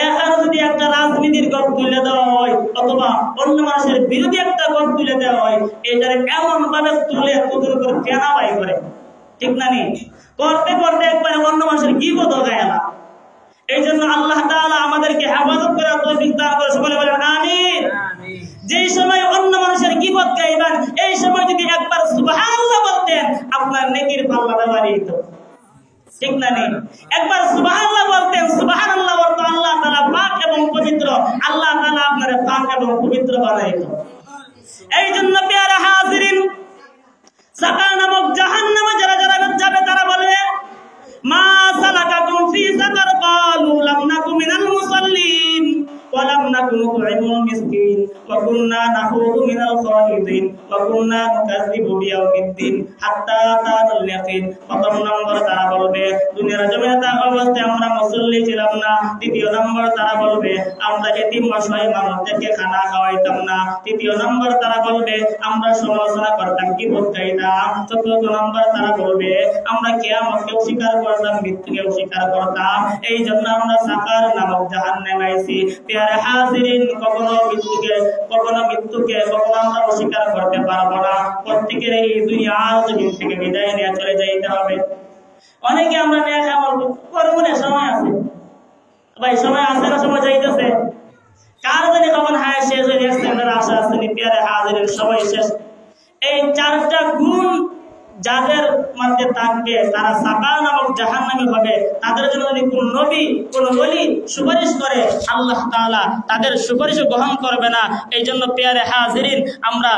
এখানে যদি একটা রাজনীতির গপ তুলে দেওয়া হয় অথবা অন্য মানুষের বিরোধী একটা গপ তুলে দেওয়া হয়, এটারে এমন ভাবে তুলে তোদের উপর কেনা বাই করে, ঠিক না? করতে করতে একবারে অন্য মানুষের গীবত গায় না। এই জন্য আল্লাহ তাআলা আমাদেরকে হেফাজত করার তৌফিক দান করে, সকলে বলেন আমিন। যেই সময় অন্য মানুষের গীবত গাইবেন এই সময় যদি একবার সুবহানাল্লাহ বলতেন আপনার নেকির পাল্লাটা বাড়িয়ে দিত, ঠিক না? একবার সুবহানাল্লাহ বলতেন, সুবহানাল্লাহ বলতো আল্লাহ তাআলা পাক এবং পবিত্র, আল্লাহ তাআলা আপনারে পাক এবং পবিত্র বানাইতো। এই জন্য প্রিয় হাজিরিন, সাকার নামক জাহান্নামে যারা যারা যাবে তারা বলবে মা সালাকাকুম ফি সাকার, ক্বালু লাম নাকু মিনাল মুসাল্লিন। ওয়ালাম নাকু নুত'ইমুল মিসকিন ওয়া কুননা নাখুযু মিনাল খাইদিন ওয়া কুননা নুকাযযিবু বিয়াউমিদ্দিন হাত্তা আতানাল ইয়াকিন। প্রথম নম্বর তারা বলবে দুনিয়ার জমিনে থাকা অবস্থায় আমরা মুসল্লি ছিলাম না। দ্বিতীয় নম্বর তারা বলবে আমরা এতিম অসহায় মানুষদেরকে খানা খাওয়াইতাম না। তৃতীয় নম্বর তারা বলবে আমরা সমালোচনা করতাম, কি বলতাম। চতুর্থ নম্বর তারা বলবে আমরা কিয়ামতকে অস্বীকার করতাম, মৃত্যুকে অস্বীকার করতাম, এই জন্য আমরা সাকার নামক জাহান্নামে আইছি। প্রিয় হাজিরিন, কখনো মৃত্যুকে কখনো আমরা অস্বীকার করতে পারবো না। প্রত্যেকের এই দুনিয়ার জমিন থেকে বিদায় নিয়ে চলে যাইতে হবে। অনেকে আমরা নেক আমল করব না, সময় আছে ভাই, সময় আছে না, সময় যাইতেছে, কার জানি কখন হায় শেষ হয়ে যাচ্ছে, আশা আছে নি। প্রিয় হাজিরিন, সময় শেষ। এই চারটা গুণ যাদের মধ্যে থাকবে তারা সাকা নামক জাহান্নামী হবে। তাদের জন্য যদি কোন নবী কোন ওলি সুপারিশ করে, আল্লাহ তাআলা তাদের সুপারিশ গ্রহণ করবে না। এই জন্য প্রিয় হাজিরিন, আমরা